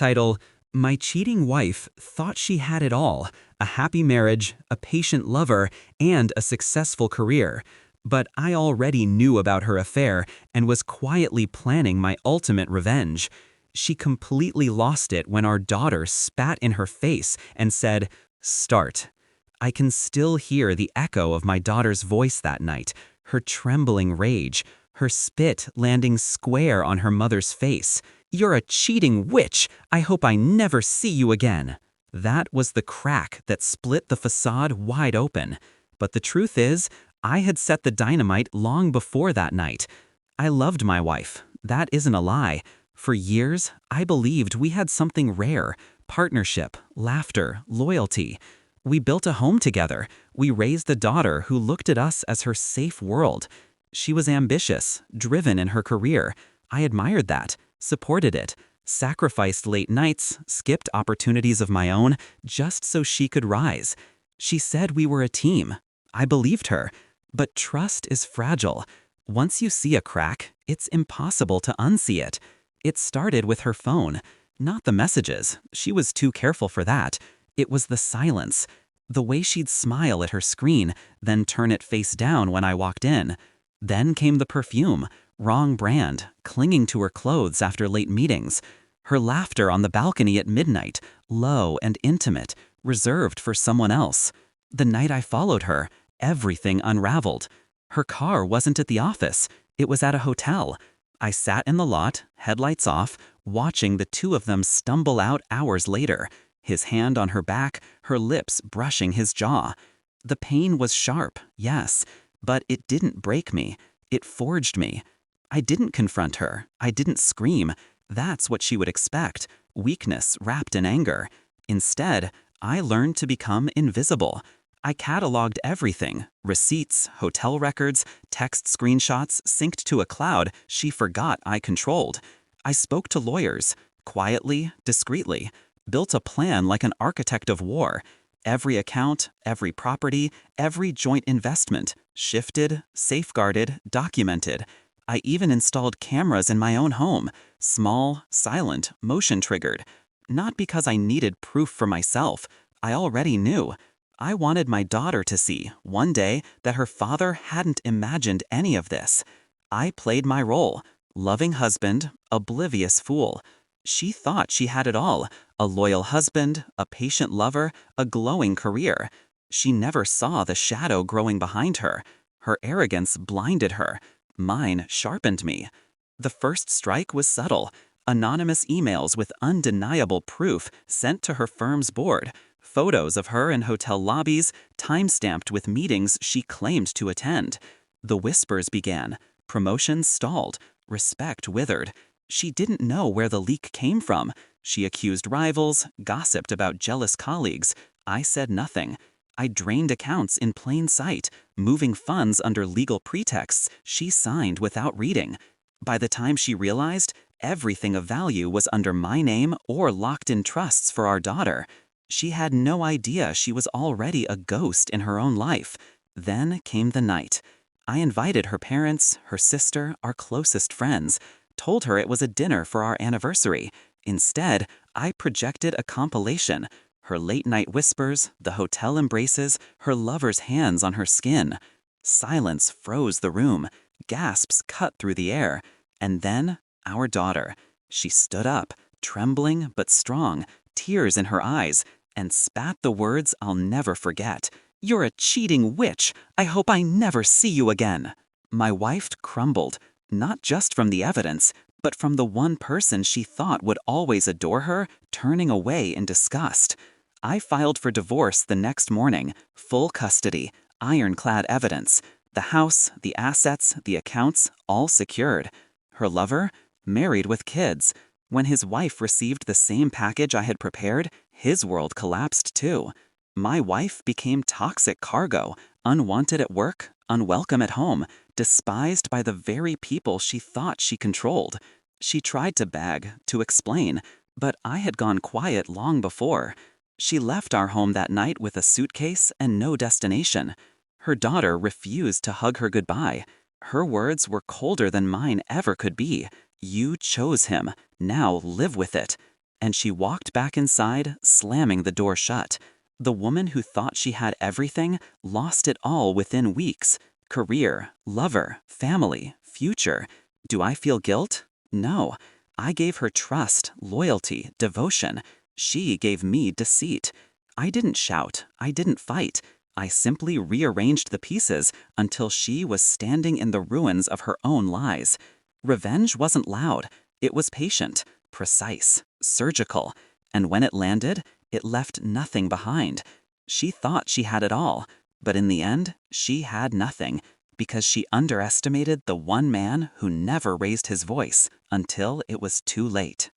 Title: My cheating wife thought she had it all: a happy marriage, a patient lover, and a successful career. But I already knew about her affair and was quietly planning my ultimate revenge. She completely lost it when our daughter spat in her face and said, "Start." I can still hear the echo of my daughter's voice that night, her trembling rage, her spit landing square on her mother's face. "You're a cheating witch! I hope I never see you again." That was the crack that split the facade wide open. But the truth is, I had set the dynamite long before that night. I loved my wife. That isn't a lie. For years, I believed we had something rare: partnership, laughter, loyalty. We built a home together. We raised a daughter who looked at us as her safe world. She was ambitious, driven in her career. I admired that, supported it, sacrificed late nights, skipped opportunities of my own, just so she could rise. She said we were a team. I believed her. But trust is fragile. Once you see a crack, it's impossible to unsee it. It started with her phone. Not the messages. She was too careful for that. It was the silence. The way she'd smile at her screen, then turn it face down when I walked in. Then came the perfume, wrong brand, clinging to her clothes after late meetings. Her laughter on the balcony at midnight, low and intimate, reserved for someone else. The night I followed her, everything unraveled. Her car wasn't at the office. It was at a hotel. I sat in the lot, headlights off, watching the two of them stumble out hours later, his hand on her back, her lips brushing his jaw. The pain was sharp, yes, but it didn't break me. It forged me. I didn't confront her. I didn't scream. That's what she would expect: weakness wrapped in anger. Instead, I learned to become invisible. I cataloged everything: receipts, hotel records, text screenshots synced to a cloud she forgot I controlled. I spoke to lawyers, quietly, discreetly, built a plan like an architect of war. Every account, every property, every joint investment, shifted, safeguarded, documented. I even installed cameras in my own home, small, silent, motion-triggered. Not because I needed proof for myself. I already knew. I wanted my daughter to see, one day, that her father hadn't imagined any of this. I played my role: loving husband, oblivious fool. She thought she had it all: a loyal husband, a patient lover, a glowing career. She never saw the shadow growing behind her. Her arrogance blinded her. Mine sharpened me. The first strike was subtle: anonymous emails with undeniable proof sent to her firm's board. Photos of her in hotel lobbies, time-stamped with meetings she claimed to attend. The whispers began. Promotions stalled. Respect withered. She didn't know where the leak came from. She accused rivals, gossiped about jealous colleagues. I said nothing. I drained accounts in plain sight, moving funds under legal pretexts she signed without reading. By the time she realized, everything of value was under my name or locked in trusts for our daughter. She had no idea she was already a ghost in her own life. Then came the night. I invited her parents, her sister, our closest friends, told her it was a dinner for our anniversary. Instead, I projected a compilation: her late-night whispers, the hotel embraces, her lover's hands on her skin. Silence froze the room. Gasps cut through the air. And then, our daughter. She stood up, trembling but strong, tears in her eyes, and spat the words I'll never forget: "You're a cheating witch! I hope I never see you again." My wife crumbled, not just from the evidence, but from the one person she thought would always adore her, turning away in disgust. I filed for divorce the next morning: full custody, ironclad evidence. The house, the assets, the accounts, all secured. Her lover? Married with kids. When his wife received the same package I had prepared, his world collapsed too. My wife became toxic cargo, unwanted at work, unwelcome at home, despised by the very people she thought she controlled. She tried to beg, to explain, but I had gone quiet long before. She left our home that night with a suitcase and no destination. Her daughter refused to hug her goodbye. Her words were colder than mine ever could be: "You chose him. Now live with it." and she walked back inside, slamming the door shut. The woman who thought she had everything lost it all within weeks. Career, lover, family, future. Do I feel guilt? No. I gave her trust, loyalty, devotion. She gave me deceit. I didn't shout. I didn't fight. I simply rearranged the pieces until she was standing in the ruins of her own lies. Revenge wasn't loud. It was patient, precise, surgical. And when it landed, it left nothing behind. She thought she had it all, but in the end, she had nothing, because she underestimated the one man who never raised his voice until it was too late.